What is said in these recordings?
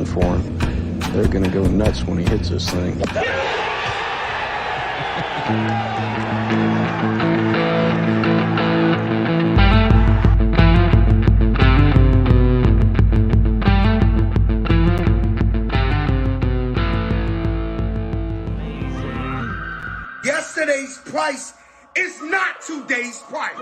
for him. They're going to go nuts when he hits this thing. Yesterday's price is not today's price.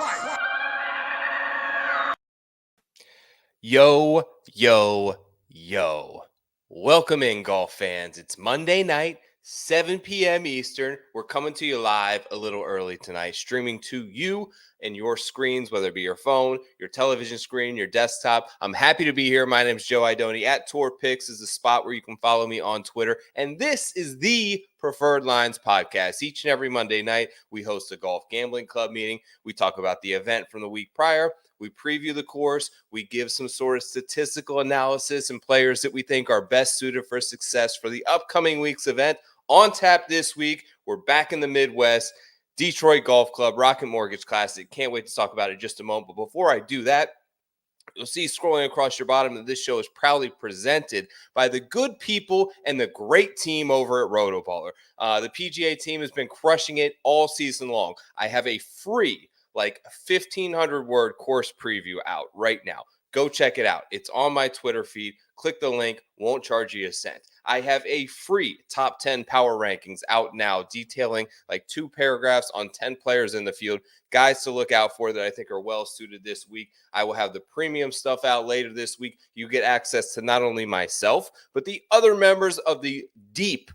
Yo, yo, yo. Welcome in, golf fans. It's Monday night, 7 p.m. Eastern. We're coming to you live a little early tonight, streaming to you and your screens, whether it be your phone, your television screen, your desktop. I'm happy to be here. My name is Joe Idoni. At Tour Picks is the spot where you can follow me on Twitter. And this is the Preferred Lines podcast. Each and every Monday night, we host a golf gambling club meeting. We talk about the event from the week prior. We preview the course. We give some sort of statistical analysis and players that we think are best suited for success for the upcoming week's event. On tap this week, we're back in the Midwest, Detroit Golf Club, Rocket Mortgage Classic. Can't wait to talk about it in just a moment. But before I do that, you'll see scrolling across your bottom that this show is proudly presented by the good people and the great team over at Rotoballer. The PGA team has been crushing it all season long. I have a free 1,500 word course preview out right now. Go check it out. It's on my Twitter feed. Click the link. Won't charge you a cent. I have a free top 10 power rankings out now, detailing 2 paragraphs on 10 players in the field, guys to look out for that I think are well suited this week. I will have the premium stuff out later this week. You get access to not only myself, but the other members of the deep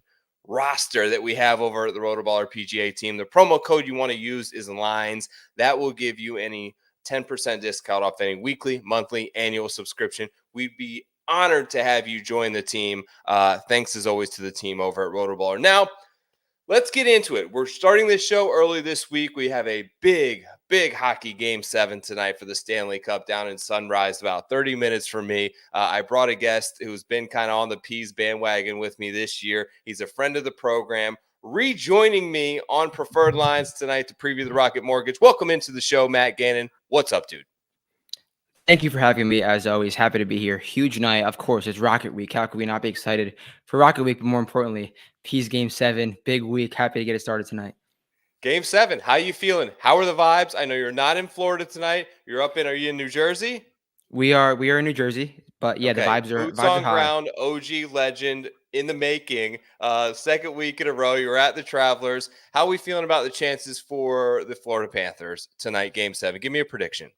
roster that we have over at the Rotoballer PGA team. The promo code you want to use is LINES. That will give you any 10% discount off any weekly, monthly, annual subscription. We'd be honored to have you join the team. Thanks as always to the team over at Rotoballer. Now, let's get into it. We're starting this show early this week. We have a big hockey game 7 tonight for the Stanley Cup down in Sunrise, about 30 minutes from me. I brought a guest who's been kind of on the Peas bandwagon with me this year. He's a friend of the program, rejoining me on Preferred Lines tonight to preview the Rocket Mortgage. Welcome into the show, Matt Gannon. What's up, dude? Thank you for having me. As always, happy to be here. Huge night. Of course, it's Rocket Week. How could we not be excited for Rocket Week? But more importantly, Peas Game 7, big week. Happy to get it started tonight. Game 7. How you feeling? How are the vibes? I know you're not in Florida tonight. Are you in New Jersey? We are in New Jersey, but yeah, okay. The vibes are Boots vibes on are high. Ground, OG legend in the making. Second week in a row, you're at the Travelers. How are we feeling about the chances for the Florida Panthers tonight, Game 7? Give me a prediction.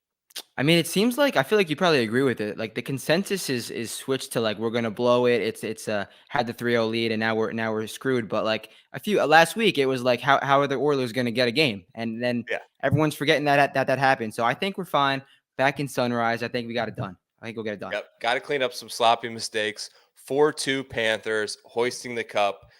I mean, it seems like I feel like you probably agree with it. The consensus is switched to we're gonna blow it. It's had the 3-0 lead and now we're screwed. But last week it was how are the Oilers gonna get a game? And then everyone's forgetting that happened. So I think we're fine. Back in Sunrise, I think we got it done. I think we'll get it done. Yep, got to clean up some sloppy mistakes. 4-2 Panthers hoisting the cup.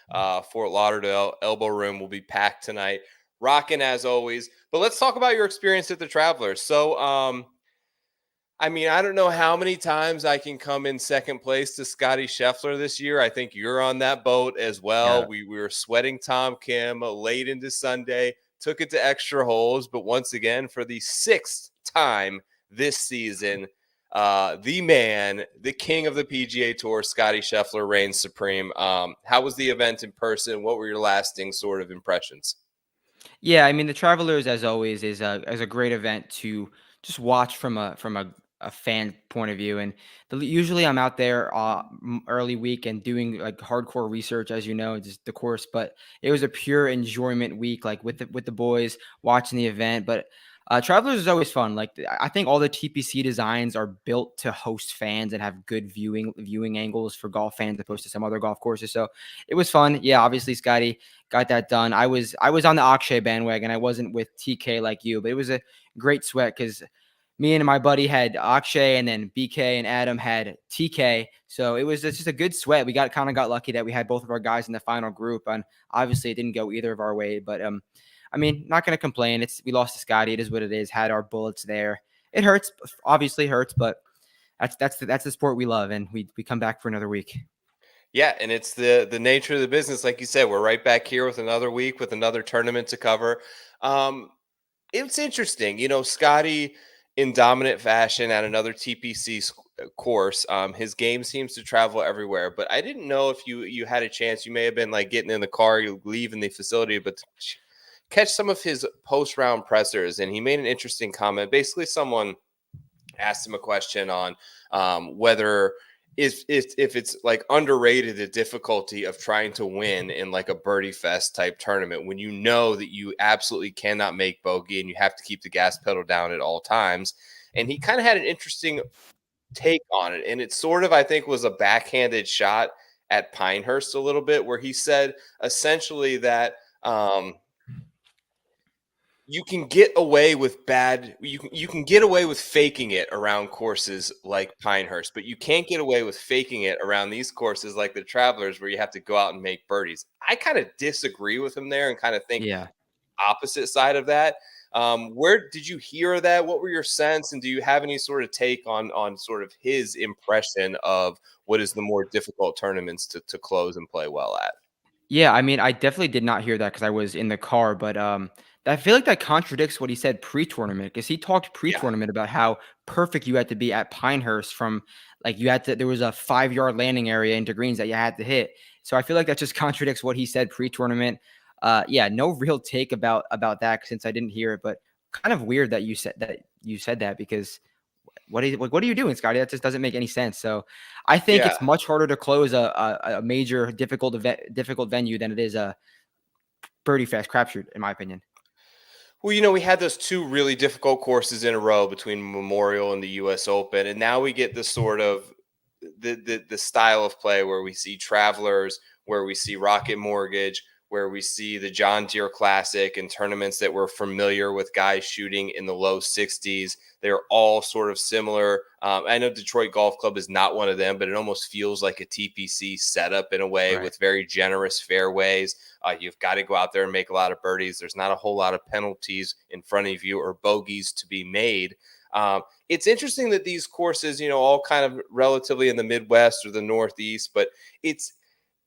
Fort Lauderdale Elbow Room will be packed tonight. Rocking as always. But let's talk about your experience at the Travelers. So, I don't know how many times I can come in second place to Scottie Scheffler this year. I think you're on that boat as well. Yeah. We were sweating Tom Kim late into Sunday, took it to extra holes. But once again, for the 6th time this season, the man, the king of the PGA Tour, Scottie Scheffler, reigns supreme. How was the event in person? What were your lasting sort of impressions? Yeah, the Travelers, as always, is a great event to just watch from a fan point of view. And usually I'm out there early week and doing hardcore research, as you know, just the course. But it was a pure enjoyment week, with the boys watching the event. But Travelers is always fun. I think all the TPC designs are built to host fans and have good viewing angles for golf fans, opposed to some other golf courses. So it was fun. Yeah, obviously Scottie got that done. I was on the Akshay bandwagon. I wasn't with TK like you, but it was a great sweat because me and my buddy had Akshay, and then BK and Adam had TK. So it was just a good sweat. We got lucky that we had both of our guys in the final group, and obviously it didn't go either of our way. But not going to complain. We lost to Scottie. It is what it is. Had our bullets there. It hurts, obviously hurts, but that's the sport we love, and we come back for another week. Yeah, and it's the nature of the business. Like you said, we're right back here with another week with another tournament to cover. It's interesting. Scottie in dominant fashion at another TPC course. His game seems to travel everywhere, but I didn't know if you had a chance. You may have been like getting in the car, you leaving the facility, but catch some of his post round pressers, and he made an interesting comment. Basically, someone asked him a question on whether if it's like underrated the difficulty of trying to win in like a Birdie-fest type tournament when you know that you absolutely cannot make bogey and you have to keep the gas pedal down at all times. And he kind of had an interesting take on it, and it sort of, I think, was a backhanded shot at Pinehurst a little bit, where he said essentially that you can get away with you can get away with faking it around courses like Pinehurst, but you can't get away with faking it around these courses like the Travelers where you have to go out and make birdies. I kind of disagree with him there and kind of think Yeah. opposite side of that. Where did you hear that? What were your sense, and do you have any sort of take on sort of his impression of what is the more difficult tournaments to close and play well at? Yeah, I mean, I definitely did not hear that because I was in the car, but I feel like that contradicts what he said pre-tournament because he talked Yeah, pre-tournament about how perfect you had to be at Pinehurst from like you had to there was a 5-yard landing area into greens that you had to hit. So I feel like that just contradicts what he said pre-tournament. Yeah, no real take about that since I didn't hear it, but kind of weird that you said that because what are you doing, Scotty? That just doesn't make any sense. So I think yeah. it's much harder to close a major difficult venue than it is a Birdie-fest crapshoot, in my opinion. Well, we had those two really difficult courses in a row between Memorial and the U.S. Open, and now we get this sort of the style of play where we see Travelers, where we see Rocket Mortgage, where we see the John Deere Classic and tournaments that we're familiar with guys shooting in the low 60s. They're all sort of similar. I know Detroit Golf Club is not one of them, but it almost feels like a TPC setup in a way Right. with very generous fairways. You've got to go out there and make a lot of birdies. There's not a whole lot of penalties in front of you or bogeys to be made. It's interesting that these courses, all kind of relatively in the Midwest or the Northeast, but it's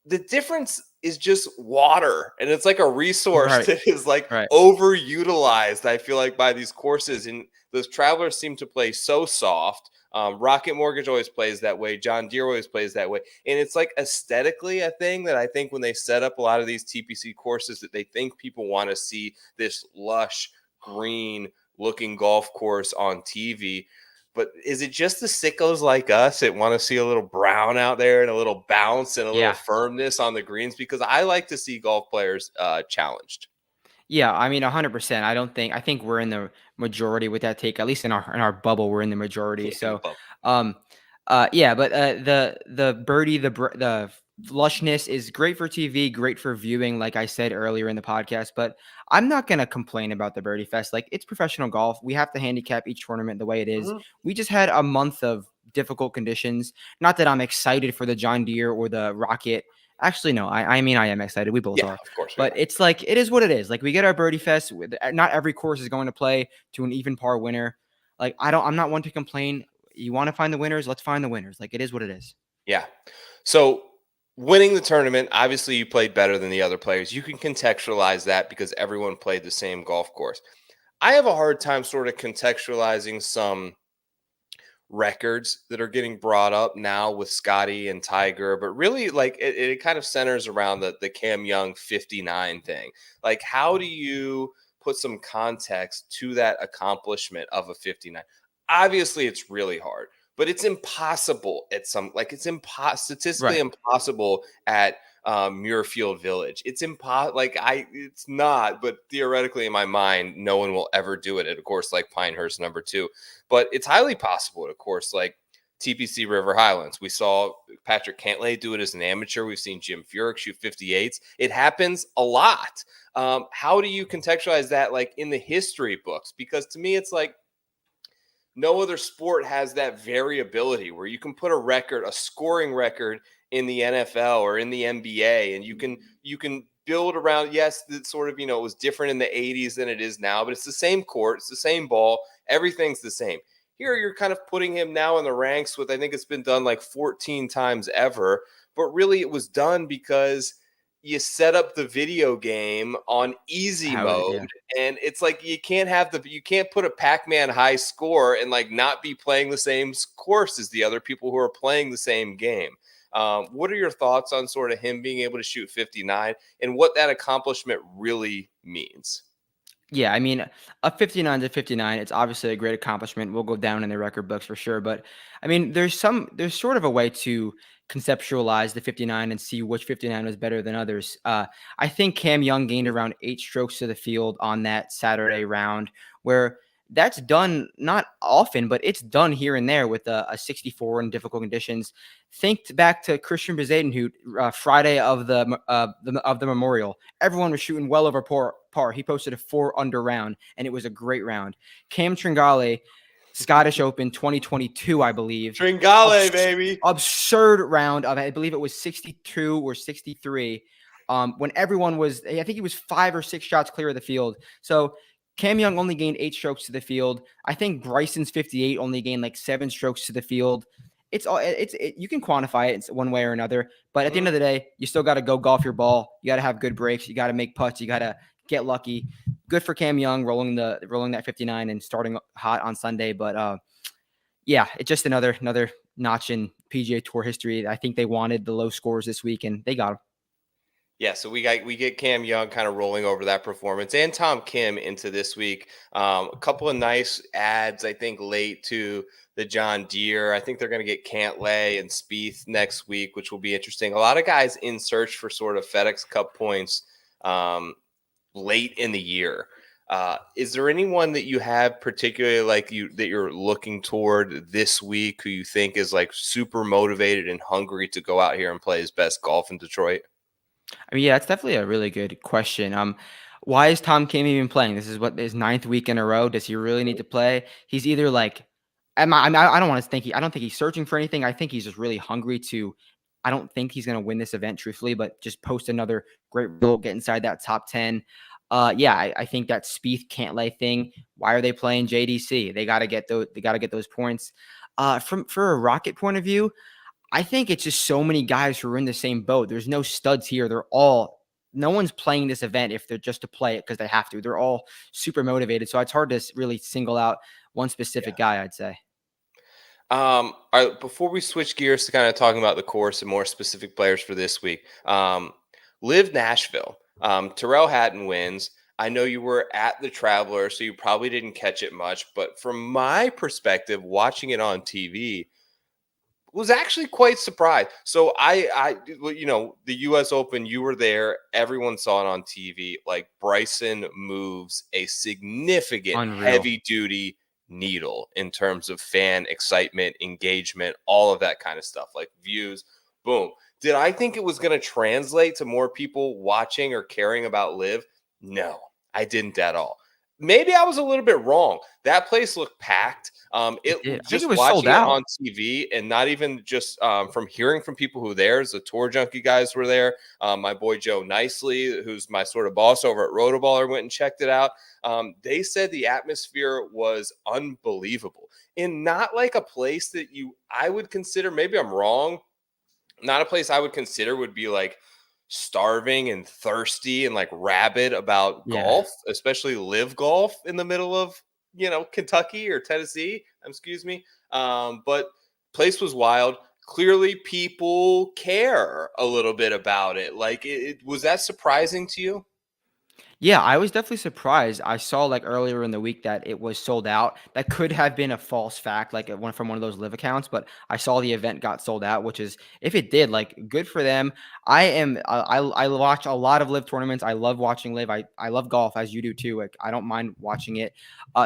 the difference is just water, and it's like a resource Right. that is like Right. overutilized, I feel like, by these courses. And those Travelers seem to play so soft. Rocket Mortgage always plays that way. John Deere always plays that way. And it's like aesthetically a thing that I think when they set up a lot of these TPC courses that they think people want to see this lush green looking golf course on TV. But is it just the sickos like us that want to see a little brown out there and a little bounce and a little Yeah. firmness on the greens? Because I like to see golf players challenged. Yeah, I mean 100%. I think we're in the majority with that take. At least in our bubble, we're in the majority. In the So, bubble. yeah, but the birdie the lushness is great for TV, great for viewing, like I said earlier in the podcast. But I'm not gonna complain about the Birdie Fest. Like it's professional golf. We have to handicap each tournament the way it is. Mhm. We just had a month of difficult conditions. Not that I'm excited for the John Deere or the Rocket. Actually, no. I mean I am excited. We both Yeah, are. of course we But are. it's like it is what it is. Like we get our Birdie Fest. Not every course is going to play to an even par winner. Like I'm not one to complain. You want to find the winners? Let's find the winners. Like it is what it is. Yeah. So winning the tournament, obviously you played better than the other players. You can contextualize that because everyone played the same golf course. I have a hard time sort of contextualizing some records that are getting brought up now with Scotty and Tiger, but really like it kind of centers around the Cam Young 59 thing. Like, how do you put some context to that accomplishment of a 59? Obviously, it's really hard, but it's impossible at some like statistically Right. impossible at Muirfield Village. It's impossible. It's not, but theoretically in my mind, no one will ever do it at a course like Pinehurst #2. But it's highly possible at a course like TPC River Highlands. We saw Patrick Cantlay do it as an amateur. We've seen Jim Furyk shoot 58s. It happens a lot. How do you contextualize that, like in the history books? Because to me, it's like no other sport has that variability where you can put a scoring record in the NFL or in the NBA, and you can build around. Yes, it's sort of it was different in the 80s than it is now, but it's the same court, it's the same ball, everything's the same. Here you're kind of putting him now in the ranks with, I think it's been done like 14 times ever, but really it was done because you set up the video game on easy How it, mode, yeah. and it's like you can't put a Pac-Man high score and like not be playing the same course as the other people who are playing the same game. What are your thoughts on sort of him being able to shoot 59 and what that accomplishment really means? Yeah, I mean, a 59 to 59, it's obviously a great accomplishment. We'll go down in the record books for sure. But I mean, there's sort of a way to conceptualize the 59 and see which 59 was better than others. I think Cam Young gained around 8 strokes to the field on that Saturday round, where that's done not often, but it's done here and there with a 64 in difficult conditions. Think back to Christian Bezadenhout, Friday of the Memorial. Everyone was shooting well over par. He posted a 4 under round, and it was a great round. Cam Tringale, Scottish Open 2022, I believe. Tringale, baby. Absurd round of, I believe it was 62 or 63. When everyone was, I think he was 5 or 6 shots clear of the field. So Cam Young only gained 8 strokes to the field. I think Bryson's 58 only gained like 7 strokes to the field. You can quantify it one way or another, but at the end of the day, you still got to go golf your ball. You got to have good breaks. You got to make putts. You got to get lucky. Good for Cam Young rolling that 59 and starting hot on Sunday. But yeah, it's just another notch in PGA Tour history. I think they wanted the low scores this week, and they got them. Yeah, so we get Cam Young kind of rolling over that performance and Tom Kim into this week. A couple of nice ads, I think, late to the John Deere. I think they're going to get Cantlay and Spieth next week, which will be interesting. A lot of guys in search for sort of FedEx Cup points late in the year. Is there anyone that you have particularly that you're looking toward this week who you think is like super motivated and hungry to go out here and play his best golf in Detroit? I mean, yeah, that's definitely a really good question. Why is Tom Kim even playing? This is what his 9th week in a row. Does he really need to play? He's either like, I don't want to think I don't think he's searching for anything. I think he's just really hungry to. I don't think he's going to win this event, truthfully, but just post another great result, get inside that top 10. Yeah, I think that Spieth Cantlay thing. Why are they playing JDC? They got to get those. They got to get those points. For a Rocket point of view, I think it's just so many guys who are in the same boat. There's no studs here. No one's playing this event if they're just to play it because they have to. They're all super motivated. So it's hard to really single out one specific guy, I'd say. All right, before we switch gears to kind of talking about the course and more specific players for this week, LIV Nashville. Terrell Hatton wins. I know you were at the Traveler, so you probably didn't catch it much. But from my perspective, watching it on TV, was actually quite surprised. So the U.S. Open, you were there. Everyone saw it on TV. Like Bryson moves a significant Unreal. heavy-duty needle in terms of fan excitement, engagement, all of that kind of stuff, like views. Boom. Did I think it was going to translate to more people watching or caring about LIV? No, I didn't at all. Maybe I was a little bit wrong. That place looked packed. I think Just it was watching sold it out on TV and not even just from hearing from people who were there. The Tour Junkie guys were there. My boy Joe Nicely, who's my sort of boss over at Rotoballer, went and checked it out. They said the atmosphere was unbelievable and not like a place that I would consider, maybe I'm wrong, not a place I would consider would be like starving and thirsty and like rabid about golf, especially LIV golf in the middle of, Kentucky or Tennessee, excuse me. But place was wild. Clearly people care a little bit about it. Like was that surprising to you? Yeah, I was definitely surprised. I saw like earlier in the week that it was sold out. That could have been a false fact, like it went from one of those live accounts, but I saw the event got sold out, which is, if it did, like, good for them. I watch a lot of live tournaments. I love watching live. I love golf, as you do too. Like, I don't mind watching it.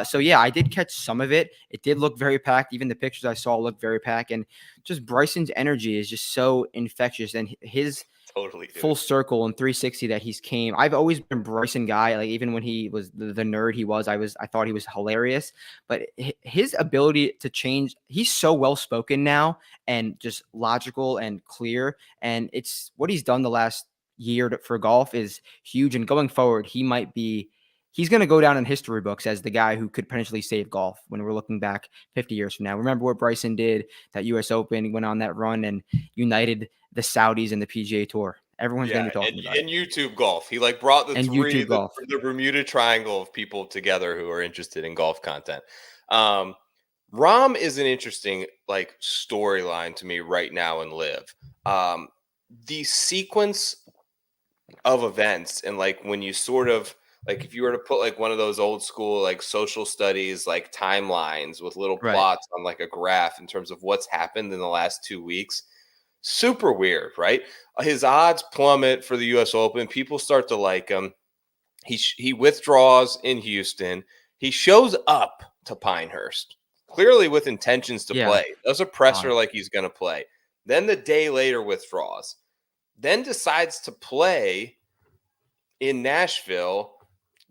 So yeah, I did catch some of it. It did look very packed. Even the pictures I saw looked very packed, and just Bryson's energy is just so infectious, and his Totally, dude. full circle and 360 that he's came. I've always been Bryson guy. Like, even when he was the nerd he was, I thought he was hilarious. But his ability to change, he's so well spoken now and just logical and clear. And it's what he's done the last year for golf is huge. And going forward, he's going to go down in history books as the guy who could potentially save golf when we're looking back 50 years from now. Remember what Bryson did, that U.S. Open, he went on that run and united the Saudis and the PGA Tour. Everyone's Yeah, going to be talking about it. and YouTube golf. He like brought And YouTube golf. the Bermuda Triangle of people together who are interested in golf content. Um, Rom is an interesting like storyline to me right now in Live. The sequence of events and like when you sort of like if you were to put like one of those old school like social studies like timelines with little Right. plots on like a graph in terms of what's happened in the last 2 weeks, super weird, right? His odds plummet for the US Open. People start to like him. He withdraws in Houston. He shows up to Pinehurst, clearly with intentions to Yeah. play. Does a presser Odd. like he's going to play. Then the day later withdraws. Then decides to play in Nashville,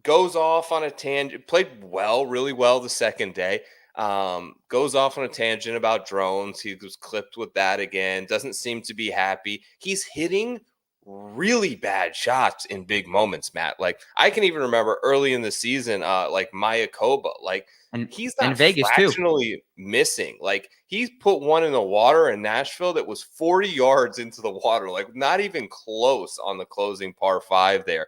goes off on a tangent, played well, really well the second day. Goes off on a tangent about drones. He was clipped with that again. Doesn't seem to be happy. He's hitting really bad shots in big moments, Matt. Like I can even remember early in the season, like Mayakoba, like And he's and not Vegas too. fractionally missing. Like he's put one in the water in Nashville that was 40 yards into the water, like not even close on the closing par five there.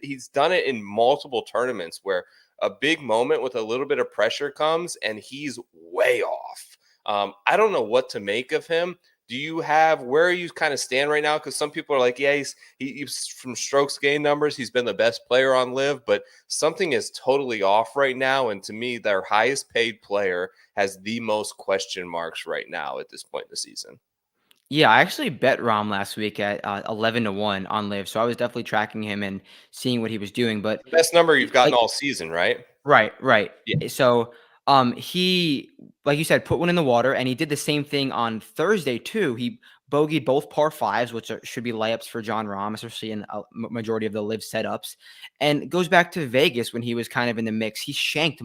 He's done it in multiple tournaments where a big moment with a little bit of pressure comes and he's way off. I don't know what to make of him. Do you have where you kind of stand right now? Because some people are like, yeah, he's from strokes gain numbers. He's been the best player on Live, but something is totally off right now. And to me, their highest paid player has the most question marks right now at this point in the season. Yeah, I actually bet Rom last week at 11-1 on Live, so I was definitely tracking him and seeing what he was doing. But The best number you've gotten like, all season, right? right, right. Yeah. So, he, like you said, put one in the water, and he did the same thing on Thursday too. He bogeyed both par fives, which should be layups for Jon Rahm, especially in a majority of the live setups. And goes back to Vegas when he was kind of in the mix. He shanked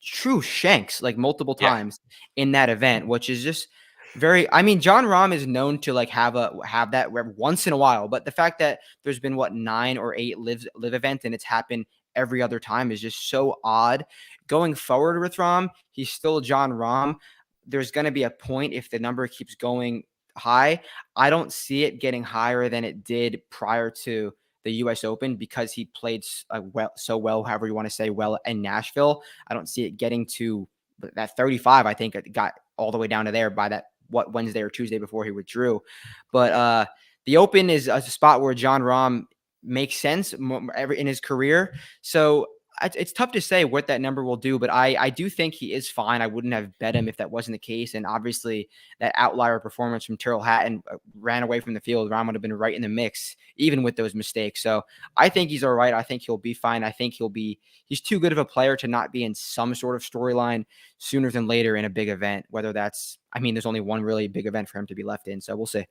true shanks like multiple Yeah. times in that event, which is just very. I mean, Jon Rahm is known to like have that once in a while, but the fact that there's been what 9 or 8 live events and it's happened every other time is just so odd. Going forward with Rahm, he's still Jon Rahm. There's going to be a point if the number keeps going high. I don't see it getting higher than it did prior to the U.S. Open because he played so well, however you want to say, well in Nashville. I don't see it getting to that 35. I think it got all the way down to there by that Wednesday or Tuesday before he withdrew. But the Open is a spot where Jon Rahm makes sense in his career. So it's tough to say what that number will do, but I do think he is fine. I wouldn't have bet him if that wasn't the case. And obviously that outlier performance from Tyrrell Hatton ran away from the field. Rahm would have been right in the mix, even with those mistakes. So I think he's all right. I think he'll be fine. I think he's too good of a player to not be in some sort of storyline sooner than later in a big event, whether that's, I mean, there's only one really big event for him to be left in. So we'll see.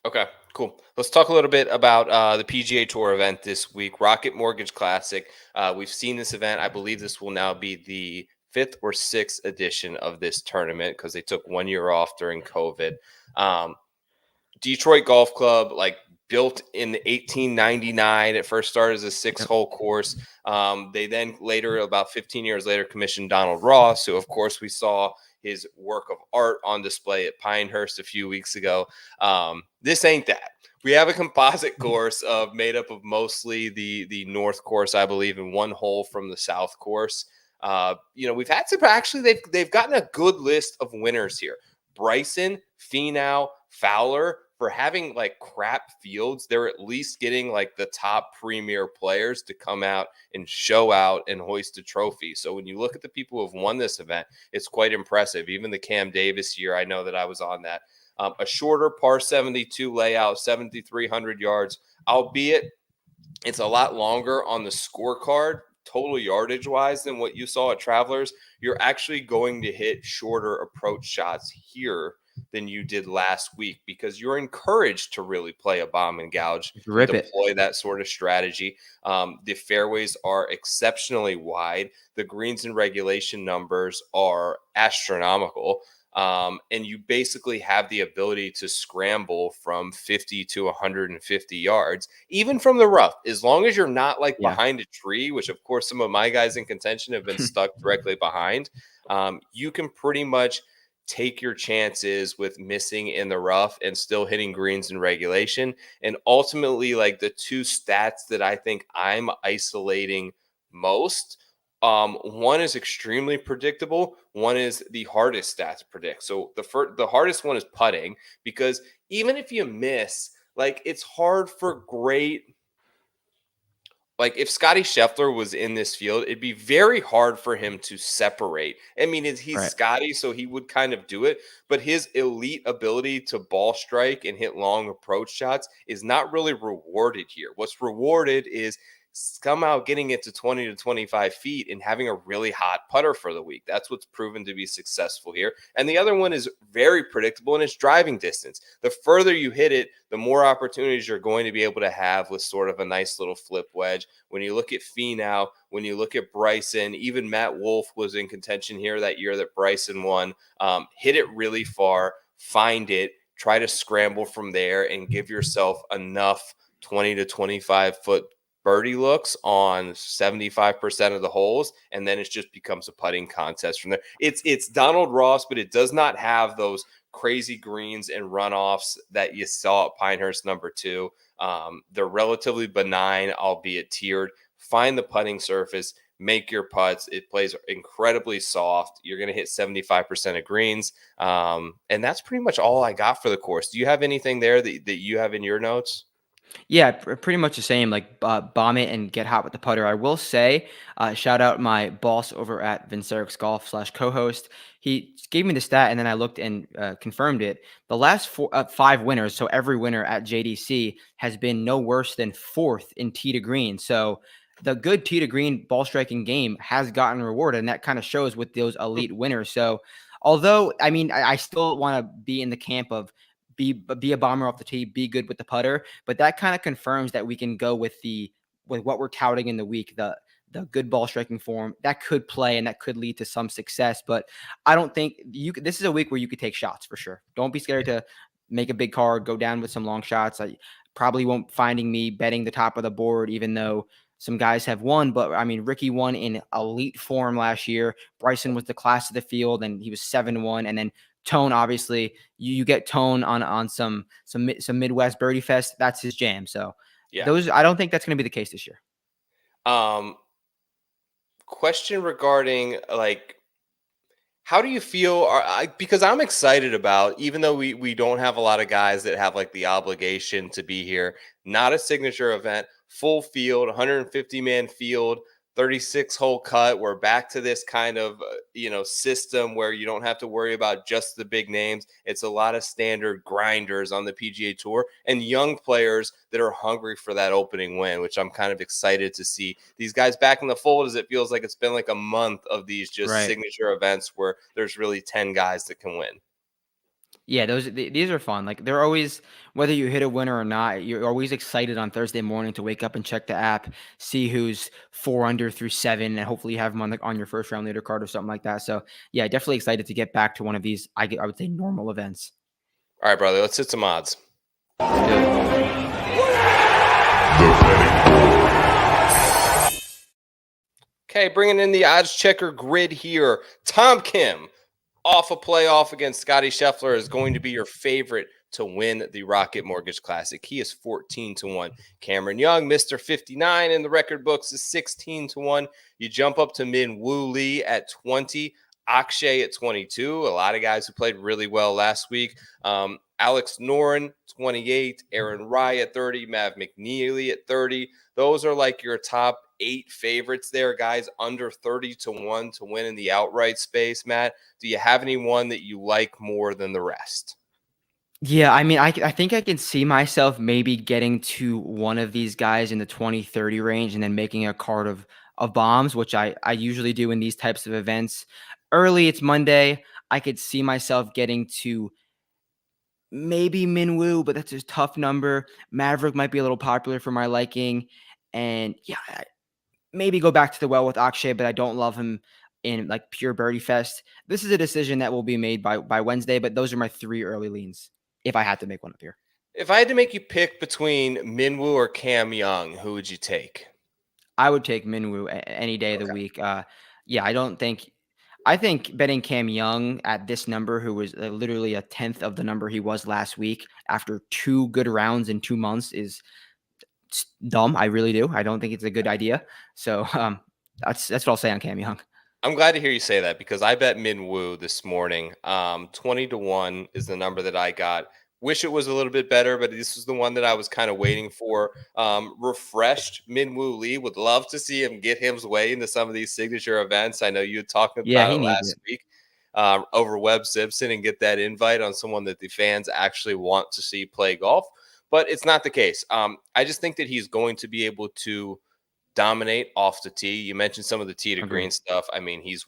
Okay, cool. Let's talk a little bit about the PGA Tour event this week, Rocket Mortgage Classic. We've seen this event. I believe this will now be the 5th or 6th edition of this tournament because they took 1 year off during COVID. Detroit Golf Club, like built in 1899. It first started as a 6-hole course. They then later, about 15 years later, commissioned Donald Ross, who, of course, we saw his work of art on display at Pinehurst a few weeks ago. This ain't that. We have a composite course made up of mostly the north course, I believe, and 1 hole from the south course. We've had some actually. They've gotten a good list of winners here. Bryson, Finau, Fowler. For having like crap fields, they're at least getting like the top premier players to come out and show out and hoist a trophy. So when you look at the people who have won this event, it's quite impressive. Even the Cam Davis year, I know that I was on that. A shorter par 72 layout, 7,300 yards, albeit it's a lot longer on the scorecard, total yardage wise, than what you saw at Travelers. You're actually going to hit shorter approach shots here than you did last week because you're encouraged to really play a bomb and gouge and Rip it. deploy that sort of strategy. The fairways are exceptionally wide. The greens and regulation numbers are astronomical. And you basically have the ability to scramble from 50 to 150 yards, even from the rough, as long as you're not like Yeah. behind a tree, which of course some of my guys in contention have been stuck directly behind. You can pretty much take your chances with missing in the rough and still hitting greens in regulation. And ultimately, like the two stats that I think I'm isolating most, one is extremely predictable. One is the hardest stat to predict. So the hardest one is putting, because even if you miss, like it's hard for great. Like if Scottie Scheffler was in this field, it'd be very hard for him to separate. I mean, he's Right. Scottie, so he would kind of do it, but his elite ability to ball strike and hit long approach shots is not really rewarded here. What's rewarded is somehow getting it to 20 to 25 feet and having a really hot putter for the week. That's what's proven to be successful here. And the other one is very predictable, and it's driving distance. The further you hit it, the more opportunities you're going to be able to have with sort of a nice little flip wedge. When you look at Finau, when you look at Bryson, even Matt Wolff was in contention here that year that Bryson won. Hit it really far, find it, try to scramble from there, and give yourself enough 20 to 25 foot birdie looks on 75% of the holes, and then it just becomes a putting contest from there. It's Donald Ross, but it does not have those crazy greens and runoffs that you saw at Pinehurst number 2. They're relatively benign, albeit tiered. Find the putting surface, make your putts. It plays incredibly soft. You're going to hit 75% of greens. And that's pretty much all I got for the course. Do you have anything there that you have in your notes? Yeah, pretty much the same. Like bomb it and get hot with the putter. I will say, shout out my boss over at Vincerix Golf / co-host. He gave me the stat, and then I looked and confirmed it. The last 5 winners, so every winner at JDC has been no worse than 4th in tee to green. So the good tee to green ball striking game has gotten rewarded, and that kind of shows with those elite winners. So although I mean, I still want to be in the camp of be a bomber off the tee, be good with the putter. But that kind of confirms that we can go with what we're touting in the week, the good ball striking form that could play and that could lead to some success. But I don't think this is a week where you could take shots for sure. Don't be scared to make a big card, go down with some long shots. I probably won't finding me betting the top of the board, even though some guys have won. But I mean, Ricky won in elite form last year. Bryson was the class of the field, and he was 7-1. And then Tone, obviously, you get Tone on some Midwest Birdie-fest. That's his jam. So Yeah. I don't think that's going to be the case this year. Question regarding like, how do you feel? Because I'm excited about, even though we don't have a lot of guys that have like the obligation to be here, not a signature event, full field, 150-man field, 36-hole cut. We're back to this kind of system where you don't have to worry about just the big names. It's a lot of standard grinders on the PGA Tour and young players that are hungry for that opening win, which I'm kind of excited to see these guys back in the fold, as it feels like it's been like a month of these just Right. signature events where there's really 10 guys that can win. Yeah, these are fun. Like they're always, whether you hit a winner or not, you're always excited on Thursday morning to wake up and check the app, see who's 4 under through 7, and hopefully you have them on your first round leader card or something like that. So yeah, definitely excited to get back to one of these. I would say normal events. All right, brother, let's hit some odds. Let's do it. Okay, bringing in the odds checker grid here. Tom Kim, off a playoff against Scottie Scheffler, is going to be your favorite to win the Rocket Mortgage Classic. He is 14-1. Cameron Young, Mr. 59 in the record books, is 16-1. You jump up to Min Woo Lee at 20, Akshay at 22. A lot of guys who played really well last week. Alex Noren, 28, Aaron Rai at 30, Mav McNeely at 30. Those are like your top 8 favorites there, guys under 30-1 to win in the outright space. Matt, do you have anyone that you like more than the rest? Yeah, I mean, I think I can see myself maybe getting to one of these guys in the 20-30 range and then making a card of bombs, which I usually do in these types of events. Early, it's Monday. I could see myself getting to maybe Minwoo, but that's a tough number. Maverick might be a little popular for my liking. And yeah, maybe go back to the well with Akshay, but I don't love him in like pure Birdie-fest. This is a decision that will be made by Wednesday, but those are my 3 early leans if I had to make one up here. If I had to make you pick between Minwoo or Cam Young, who would you take? I would take Minwoo any day of the week. Yeah, I don't think I think betting Cam Young at this number, who was literally a tenth of the number he was last week after 2 good rounds in 2 months, is dumb. I really do. I don't think it's a good idea. So that's what I'll say on Cam Young. I'm glad to hear you say that because I bet Min Woo this morning. 20-1 is the number that I got. Wish it was a little bit better, but this is the one that I was kind of waiting for. Refreshed Min Woo Lee. Would love to see him get his way into some of these signature events. I know you had talked Yeah, about he it needs last it. week over Webb Simpson and get that invite on someone that the fans actually want to see play golf. But it's not the case. I just think that he's going to be able to dominate off the tee. You mentioned some of the tee to green Agreed. stuff. I mean, he's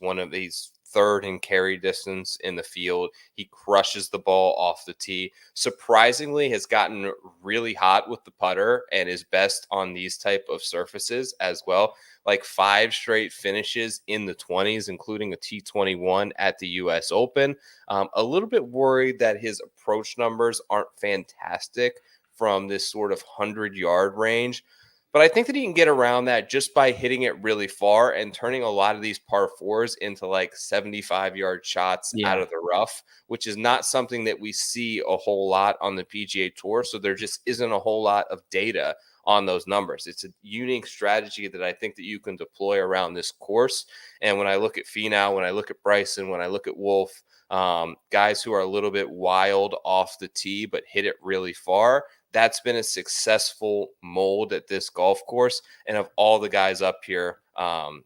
third in carry distance in the field. He crushes the ball off the tee. Surprisingly, has gotten really hot with the putter and is best on these type of surfaces as well. Like 5 straight finishes in the 20s, including a T21 at the U.S. Open. A little bit worried that his approach numbers aren't fantastic from this sort of 100-yard range. But I think that he can get around that just by hitting it really far and turning a lot of these par fours into like 75-yard shots out Yeah. of the rough, which is not something that we see a whole lot on the PGA Tour. So there just isn't a whole lot of data on those numbers. It's a unique strategy that I think that you can deploy around this course. And when I look at Finau, when I look at Bryson, when I look at Wolf, guys who are a little bit wild off the tee but hit it really far, that's been a successful mold at this golf course. And of all the guys up here,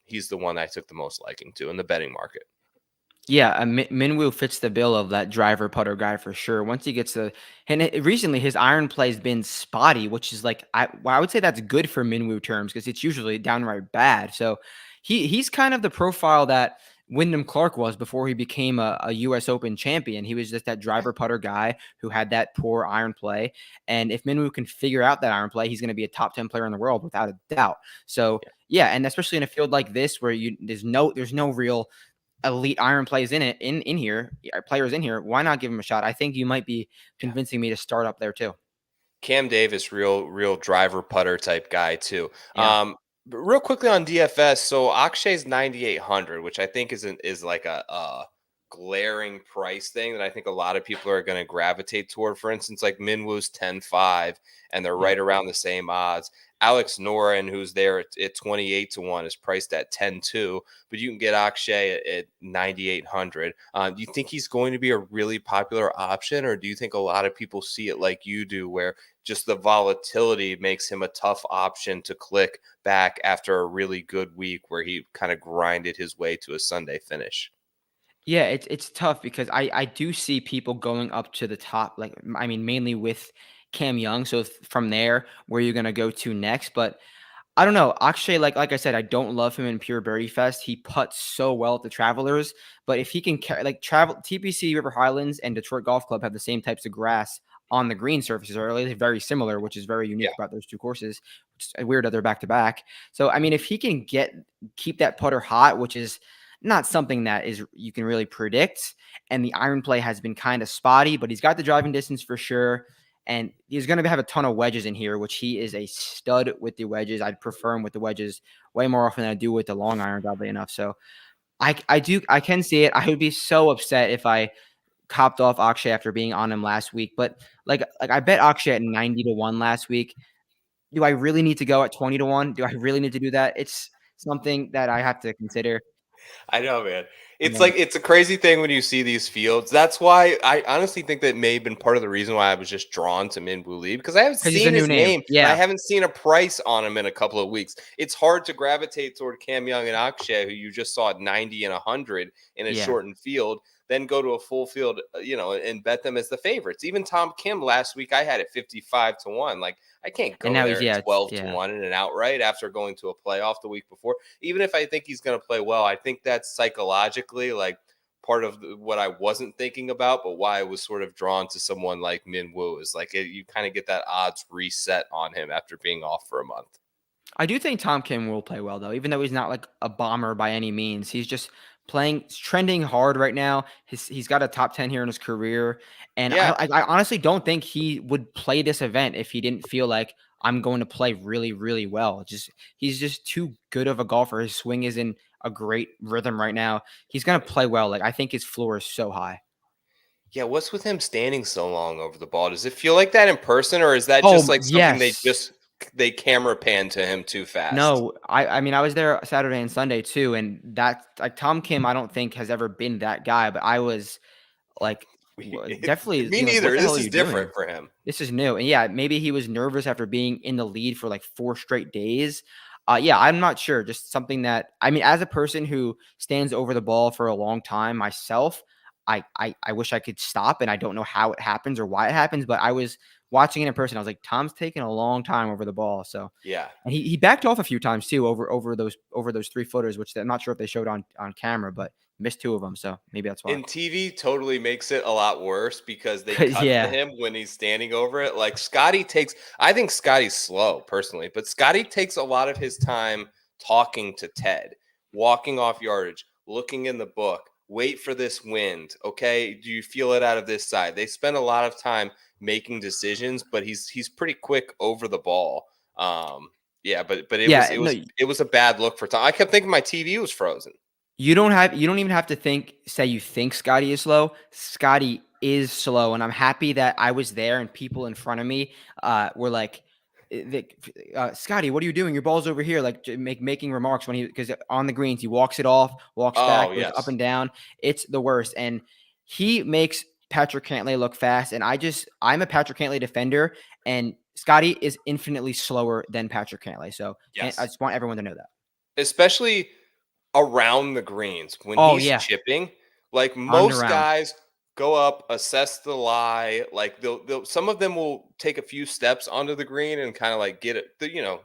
he's the one I took the most liking to in the betting market. Yeah, Minwoo fits the bill of that driver putter guy for sure. Once he gets recently his iron play has been spotty, which is like I would say that's good for Minwoo terms because it's usually downright bad. So he's kind of the profile that Wyndham Clark was before he became a U.S. Open champion. He was just that driver putter guy who had that poor iron play. And if Minwoo can figure out that iron play, he's going to be a top 10 player in the world without a doubt. So yeah, and especially in a field like this where there's no real elite iron plays in here, players in here, why not give him a shot? I think you might be convincing me to start up there too. Cam Davis, real driver putter type guy too. Yeah. But real quickly on DFS, so Akshay's 9,800, which I think is like a glaring price thing that I think a lot of people are going to gravitate toward. For instance, like Minwoo's 10-5, and they're Yeah. right around the same odds. Alex Noren, who's there at 28-1, is priced at 10-2, but you can get Akshay at 9,800. Do you think he's going to be a really popular option, or do you think a lot of people see it like you do, where just the volatility makes him a tough option to click back after a really good week where he kind of grinded his way to a Sunday finish? Yeah, it's tough because I do see people going up to the top, like I mean, mainly with Cam Young. So from there, where you're gonna go to next, but I don't know. Akshay, like I said, I don't love him in pure Birdie-fest. He putts so well at the Travelers, but if he can travel, TPC River Highlands and Detroit Golf Club have the same types of grass on the green surfaces, or at least very similar, which is very unique about those two courses. Which is weird that they're back to back. So I mean, if he can keep that putter hot, which is not something that is you can really predict, and the iron play has been kind of spotty, but he's got the driving distance for sure. And he's going to have a ton of wedges in here, which he is a stud with the wedges. I'd prefer him with the wedges way more often than I do with the long irons, oddly enough. So I can see it. I would be so upset if I copped off Akshay after being on him last week. But like I bet Akshay at 90-1 last week. Do I really need to go at 20-1? Do I really need to do that? It's something that I have to consider. I know, man. It's And like it's a crazy thing when you see these fields. That's why I honestly think that may have been part of the reason why I was just drawn to Min Woo Lee because I haven't because he's a seen new his name. name and I Yeah. haven't seen a price on him in a couple of weeks. It's hard to gravitate toward Cam Young and Akshay, who you just saw at 90 and 100 in a Yeah. shortened field, then go to a full field, and bet them as the favorites. Even Tom Kim last week, I had it 55-1. Like I can't And go now there at yeah. 12-1 in an outright after going to a playoff the week before. Even if I think he's going to play well, I think that's psychologically like part of what I wasn't thinking about, but why I was sort of drawn to someone like Min Woo is like you kind of get that odds reset on him after being off for a month. I do think Tom Kim will play well, though, even though he's not like a bomber by any means. He's just trending hard right now. He's got a top 10 here in his career. And Yeah. I honestly don't think he would play this event if he didn't feel like I'm going to play really, really well. He's just too good of a golfer. His swing is in a great rhythm right now. He's going to play well. Like, I think his floor is so high. Yeah, what's with him standing so long over the ball? Does it feel like that in person, or is that just Oh, like something yes. they camera pan to him too fast? No, I mean, I was there Saturday and Sunday too, and that like Tom Kim, I don't think has ever been that guy, but I was like, definitely, Me like, what neither. the hell This are is you doing? different for him. This is new. And yeah, maybe he was nervous after being in the lead for like 4 straight days. Yeah, I'm not sure. Just something that, I mean, as a person who stands over the ball for a long time myself, I wish I could stop, and I don't know how it happens or why it happens, but I was watching it in person. I was like, Tom's taking a long time over the ball. So, Yeah. and he backed off a few times too over those 3-footers, which I'm not sure if they showed on camera, but missed 2 of them. So maybe that's why. And TV totally makes it a lot worse because they 'Cause cut to yeah. him when he's standing over it. Like I think Scotty's slow personally, but Scotty takes a lot of his time talking to Ted, walking off yardage, looking in the book, wait for this wind. Okay. Do you feel it out of this side? They spend a lot of time making decisions, but he's pretty quick over the ball. Yeah, but it was Yeah, it no, was it was a bad look for Tom. I kept thinking my TV was frozen. you don't even have to say you think Scotty is slow. Scotty is slow, and I'm happy that I was there and people in front of me were like, Scotty, what are you doing? Your ball's over here. Like, making remarks when because on the greens he walks it off, walks Oh, back, goes up yes. and down. It's the worst, and he makes Patrick Cantlay look fast. And I'm a Patrick Cantlay defender, and Scotty is infinitely slower than Patrick Cantlay. So I Yes. just want everyone to know that. Especially around the greens when Oh he's yeah, chipping, like on and most around. guys go up, assess the lie, like they'll some of them will take a few steps onto the green and kind of like get it,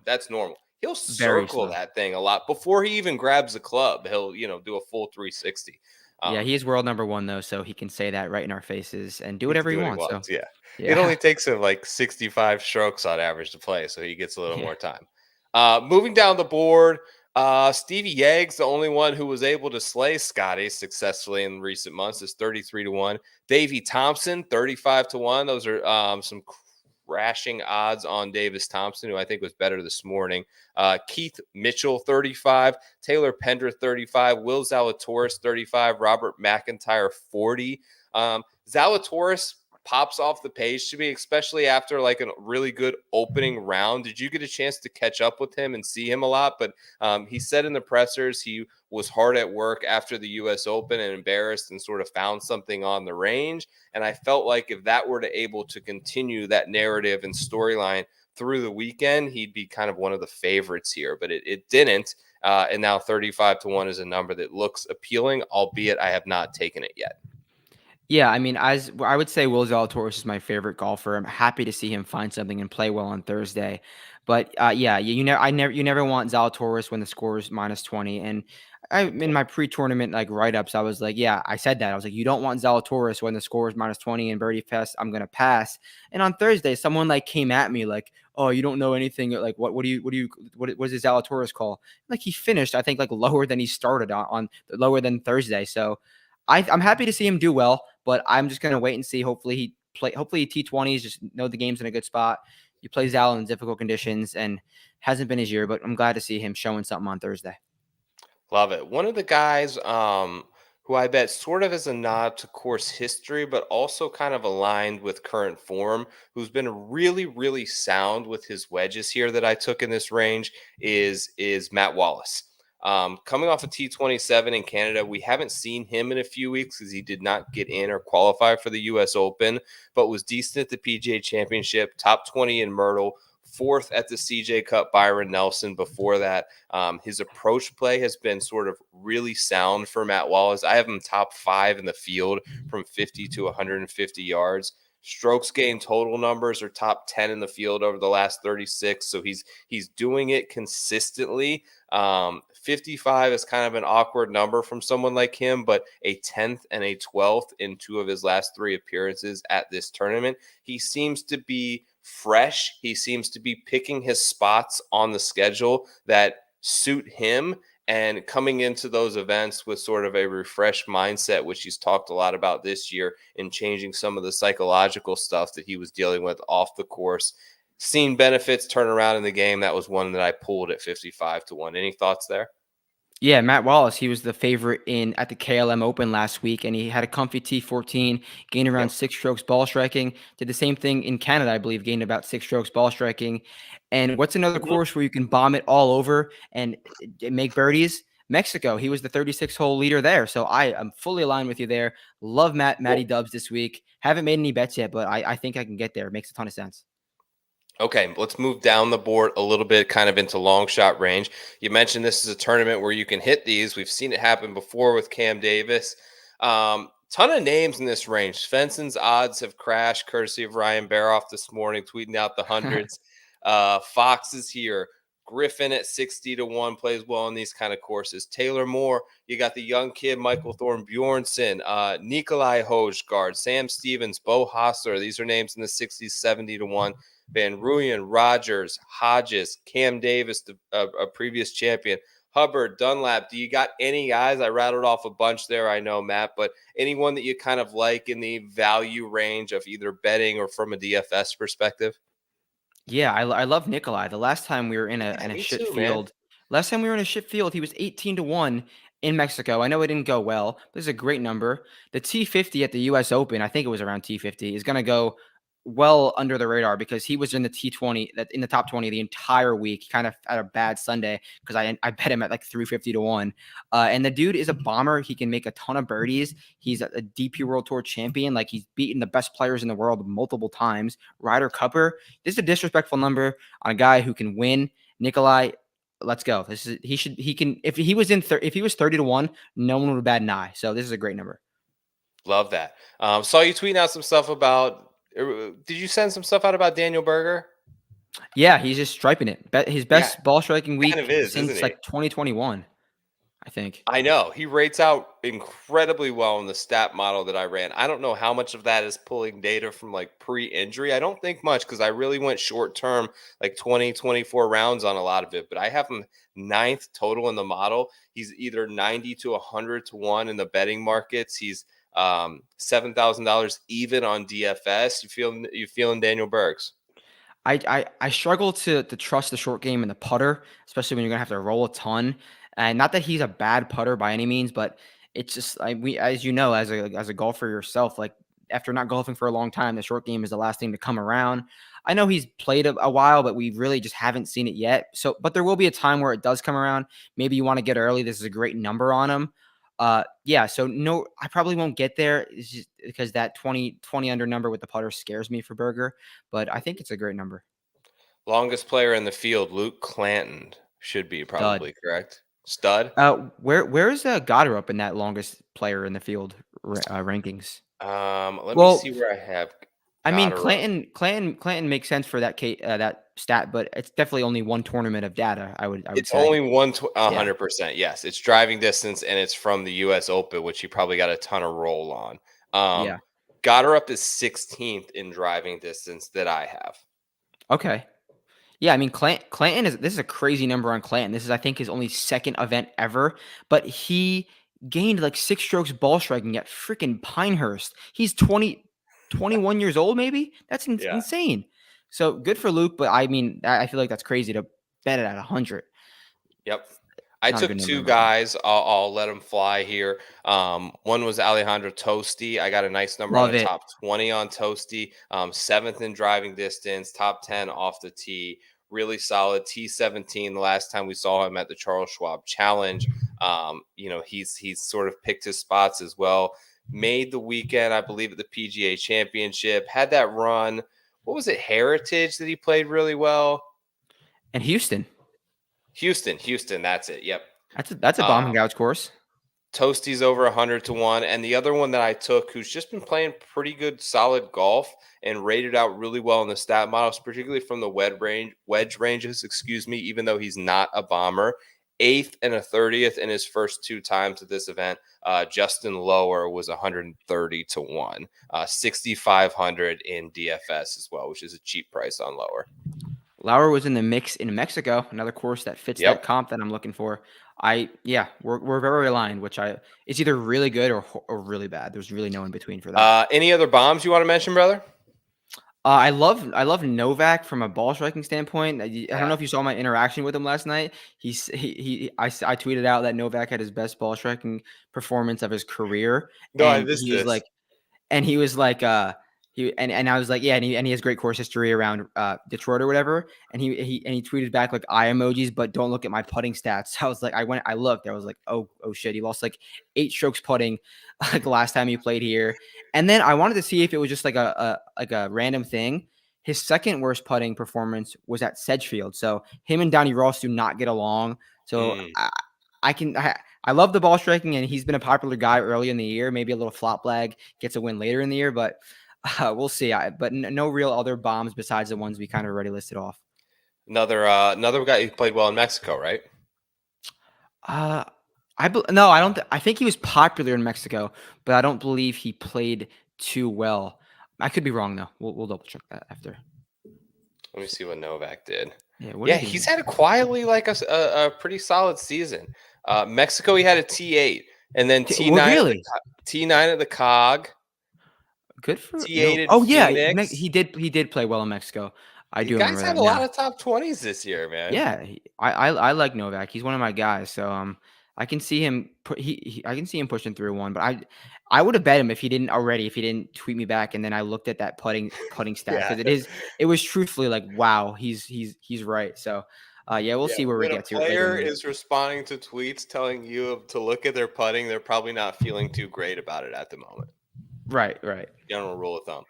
that's normal. He'll Very circle slow. that thing a lot before he even grabs the club. He'll, do a full 360. Yeah, Um, he is world number 1 though, so he can say that right in our faces and do he can whatever he do what he wants. So wants. Yeah. It yeah, only takes him like 65 strokes on average to play, so he gets a little yeah. more time. Moving down the board, Stevie Yegg's the only one who was able to slay Scotty successfully in recent months is 33-1. Davey Thompson, 35-1. Those are some crashing odds on Davis Thompson, who I think was better this morning. Keith Mitchell, 35. Taylor Pender, 35. Will Zalatoris, 35. Robert McIntyre, 40. Zalatoris pops off the page to me, especially after like a really good opening round. Did you get a chance to catch up with him and see him a lot? But he said in the pressers he was hard at work after the U.S. Open and embarrassed and sort of found something on the range. And I felt like if that were to able to continue that narrative and storyline through the weekend, he'd be kind of one of the favorites here. But it didn't. And now 35-1 is a number that looks appealing, albeit I have not taken it yet. Yeah, I mean, I would say Will Zalatoris is my favorite golfer. I'm happy to see him find something and play well on Thursday. But yeah, you never want Zalatoris when the score is -20. And in my pre-tournament like write-ups, I was like, yeah, I said that. I was like, you don't want Zalatoris when the score is -20 and Birdie-fest. I'm gonna pass. And on Thursday, someone like came at me like, oh, you don't know anything. Like, what is his Zalatoris call? Like, he finished, I think, like lower than he started on lower than Thursday. So I'm happy to see him do well, but I'm just gonna wait and see. Hopefully T20s just know the game's in a good spot. He plays out in difficult conditions and hasn't been his year, but I'm glad to see him showing something on Thursday. Love it. One of the guys who I bet sort of as a nod to course history, but also kind of aligned with current form, who's been really, really sound with his wedges here that I took in this range is Matt Wallace. Coming off a T27 in Canada, we haven't seen him in a few weeks because he did not get in or qualify for the U.S. Open, but was decent at the PGA Championship, top 20 in Myrtle, fourth at the CJ Cup Byron Nelson before that. His approach play has been sort of really sound for Matt Wallace. I have him top 5 in the field from 50 to 150 yards. Strokes gained total numbers are top 10 in the field over the last 36. So he's doing it consistently. 55 is kind of an awkward number from someone like him, but a 10th and a 12th in 2 of his last 3 appearances at this tournament. He seems to be fresh. He seems to be picking his spots on the schedule that suit him and coming into those events with sort of a refreshed mindset, which he's talked a lot about this year in changing some of the psychological stuff that he was dealing with off the course. seen benefits turn around in the game. That was one that I pulled at 55-1. Any thoughts there? Yeah, Matt Wallace, he was the favorite at the KLM Open last week, and he had a comfy T14, gained around Yep. 6 strokes ball striking. Did the same thing in Canada, I believe, gained about 6 strokes ball striking. And what's another Mhm. course where you can bomb it all over and make birdies? Mexico. He was the 36-hole leader there. So I am fully aligned with you there. Love Matty Cool. Dubs this week. Haven't made any bets yet, but I think I can get there. It makes a ton of sense. Okay, let's move down the board a little bit, kind of into long shot range. You mentioned this is a tournament where you can hit these. We've seen it happen before with Cam Davis. Ton of names in this range. Svensson's odds have crashed, courtesy of Ryan Baroff this morning, tweeting out the hundreds. Fox is here. Griffin at 60-1 plays well in these kind of courses. Taylor Moore, you got the young kid Michael Thorne Bjornsson, Nikolai Hojgaard, Sam Stevens, Bo Hostler. These are names in the 60s, 70-1. Van Ruyen, Rogers, Hodges, Cam Davis, a previous champion, Hubbard, Dunlap. Do you got any guys? I rattled off a bunch there, I know, Matt, but anyone that you kind of like in the value range of either betting or from a DFS perspective? Yeah, I love Nikolai. The last time we were in Yeah, a me shit too, man. field, he was 18-1 in Mexico. I know it didn't go well. But this is a great number. The T50 at the US Open, I think it was around T50, is gonna go well under the radar because he was in the T20 in the top 20 the entire week. He kind of had a bad Sunday because I bet him at like 350-1. And the dude is a bomber. He can make a ton of birdies. He's a DP World Tour champion. Like he's beaten the best players in the world multiple times. Ryder Cupper. This is a disrespectful number on a guy who can win. Nikolai, let's go. He can if he was if he was 30-1, no one would bat an eye. So this is a great number. Love that. Saw you tweeting out some stuff about. Did you send some stuff out about Daniel Berger? Yeah, he's just striping it. His Yeah, best ball striking kind of week is, isn't since he? like 2021, I think. I know. He rates out incredibly well in the stat model that I ran. I don't know how much of that is pulling data from like pre-injury. I don't think much because I really went short term, like 20, 24 rounds on a lot of it. But I have him ninth total in the model. He's either 90 to 100-1 in the betting markets. He's $7,000 even on DFS. You feeling Daniel Bergs? I struggle to trust the short game and the putter, especially when you're gonna have to roll a ton. And not that he's a bad putter by any means, but it's just like as you know, as a golfer yourself, like after not golfing for a long time, the short game is the last thing to come around. I know he's played a while, but we really just haven't seen it yet. So, but there will be a time where it does come around. Maybe you want to get early. This is a great number on him. Yeah, so no, I probably won't get there. It's just because that 20 under number with the putter scares me for Berger, but I think it's a great number. Longest player in the field, Luke Clanton, should be Stud. probably correct. Stud. Where is Goddard up in that longest player in the field rankings? Let me Well, see where I have I mean, Goddard up. Clanton makes sense for that stat, but it's definitely only one tournament of data. I would It's say. only Yeah, 100%. Yes, it's driving distance and it's from the U.S. Open, which he probably got a ton of roll on. yeah. Goddard up is 16th in driving distance that I have. Okay. Yeah, I mean, Clanton this is a crazy number on Clanton. This is, I think, his only second event ever, but he gained like 6 strokes ball striking at freaking Pinehurst. He's 21 years old, maybe? That's Yeah. insane. So good for Luke, but I mean, I feel like that's crazy to bet it at 100. Yep. I Not a took good number two in my opinion. guys. I'll let them fly here. One was Alejandro Tosti. I got a nice number on Love a it. top 20 on Tosti. Seventh in driving distance, top 10 off the tee. Really solid T17. The last time we saw him at the Charles Schwab Challenge, he's sort of picked his spots as well. Made the weekend, I believe, at the PGA Championship. Had that run. What was it? Heritage that he played really well. And Houston. Houston. That's it. Yep. That's a bombing outs course. Toasty's over 100-1. And the other one that I took, who's just been playing pretty good, solid golf and rated out really well in the stat models, particularly from the wedge ranges, even though he's not a bomber. 8th and a 30th in his first two times at this event. Justin Lower was 130-1, 6,500 in DFS as well, which is a cheap price on Lower. Lauer was in the mix in Mexico, another course that fits that Yep. comp that I'm looking for. We're very aligned, it's either really good or really bad. There's really no in between for that. Any other bombs you want to mention, brother? I love Novak from a ball striking standpoint. I don't know Yeah. if you saw my interaction with him last night. I tweeted out that Novak had his best ball striking performance of his career, No, I and missed this. he was like, and I was like, yeah, and he has great course history around Detroit or whatever. And he tweeted back like eye emojis, but don't look at my putting stats. I was like, I looked, I was like, oh shit, he lost like 8 strokes putting like the last time he played here. And then I wanted to see if it was just like a random thing. His second worst putting performance was at Sedgefield. So him and Donnie Ross do not get along. So Mm. I love the ball striking, and he's been a popular guy early in the year. Maybe a little flop lag gets a win later in the year, but we'll see. But no real other bombs besides the ones we kind of already listed off. Another guy who played well in Mexico, right? Uh, no, I don't. I think he was popular in Mexico, but I don't believe he played too well. I could be wrong though. We'll double check that after. Let me see what Novak did. Yeah, what Yeah, did he he's do? had a quietly like a pretty solid season. Mexico, he had a T8, and then Well, really T9 at the Cog, good for T8 no. in Oh yeah, Phoenix. he did play well in Mexico. I The do guy's remember had that a lot now. of top 20s this year, man. Yeah, I like Novak. He's one of my guys, so I can see him I can see him pushing through one. But I would have bet him if he didn't already. If he didn't tweet me back, and then I looked at that putting stat Yeah. because it was truthfully like wow, he's right. So yeah, we'll Yeah, see where we when a get to it later in player the week. is responding to tweets telling you to look at their putting, they're probably not feeling too great about it at the moment. Right. General rule of thumb.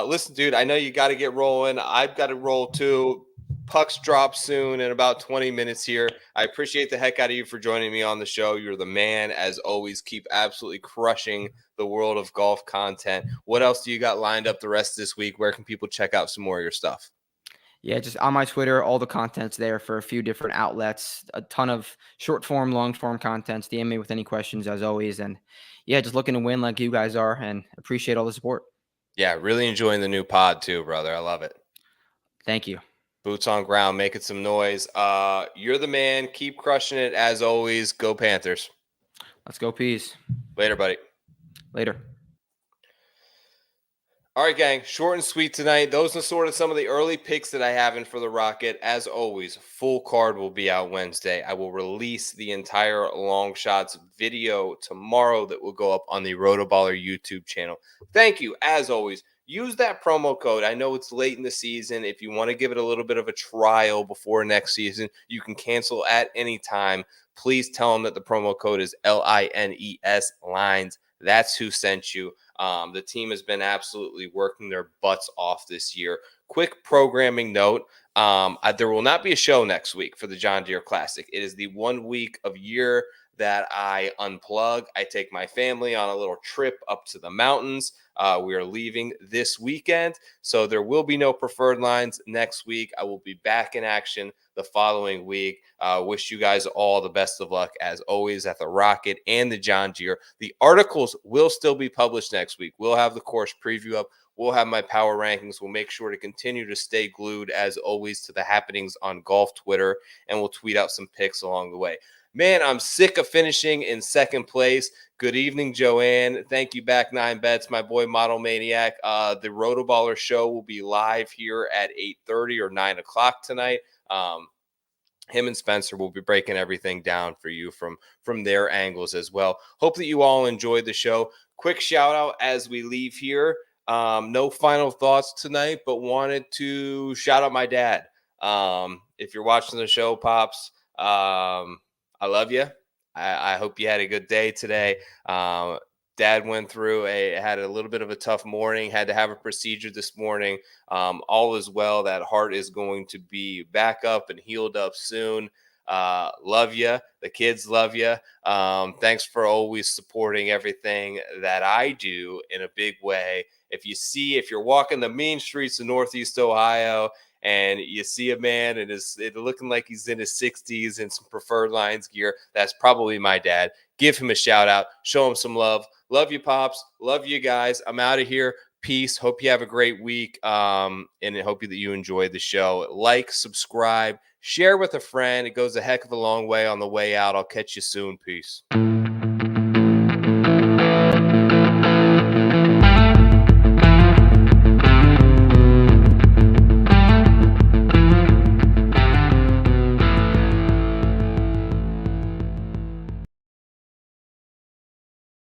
Listen, dude, I know you got to get rolling. I've got to roll too. Pucks drop soon in about 20 minutes here. I appreciate the heck out of you for joining me on the show. You're the man, as always. Keep absolutely crushing the world of golf content. What else do you got lined up the rest of this week? Where can people check out some more of your stuff? Yeah, just on my Twitter, all the content's there for a few different outlets. A ton of short form, long form contents. DM me with any questions as always, and yeah, just looking to win like you guys are, and appreciate all the support. Yeah, really enjoying the new pod too, brother. I love it. Thank you. Boots on ground, making some noise. You're the man. Keep crushing it as always. Go Panthers. Let's go, peace. Later, buddy. Later. All right, gang. Short and sweet tonight. Those are sort of some of the early picks that I have in for the Rocket. As always, full card will be out Wednesday. I will release the entire long shots video tomorrow that will go up on the Rotoballer YouTube channel. Thank you. As always, use that promo code. I know it's late in the season. If you want to give it a little bit of a trial before next season, you can cancel at any time. Please tell them that the promo code is LINES Lines. That's who sent you. The team has been absolutely working their butts off this year. Quick programming note. There will not be a show next week for the John Deere Classic. It is the 1 week of year that I unplug. I take my family on a little trip up to the mountains. We are leaving this weekend, so there will be no preferred lines next week. I will be back in action the following week. Wish you guys all the best of luck, as always, at the Rocket and the John Deere. The articles will still be published next week. We'll have the course preview up. We'll have my power rankings. We'll make sure to continue to stay glued, as always, to the happenings on golf Twitter, and we'll tweet out some picks along the way. Man, I'm sick of finishing in second place. Good evening, Joanne. Thank you, Back Nine Bets, my boy Model Maniac. The Rotoballer show will be live here at 8:30 or 9 o'clock tonight. Him and Spencer will be breaking everything down for you from their angles as well. Hope that you all enjoyed the show. Quick shout out as we leave here. No final thoughts tonight, but wanted to shout out my dad. If you're watching the show, Pops, I love you. I hope you had a good day today. Dad went through had a little bit of a tough morning, had to have a procedure this morning. All is well. That heart is going to be back up and healed up soon. Love you. The kids love you. Thanks for always supporting everything that I do in a big way. If you're walking the mean streets of Northeast Ohio and you see a man and is looking like he's in his 60s in some preferred lines gear, that's probably my dad. Give him a shout out. Show him some love. Love you, Pops. Love you guys. I'm out of here. Peace. Hope you have a great week. And I hope that you enjoyed the show. Like, subscribe, share with a friend. It goes a heck of a long way on the way out. I'll catch you soon. Peace.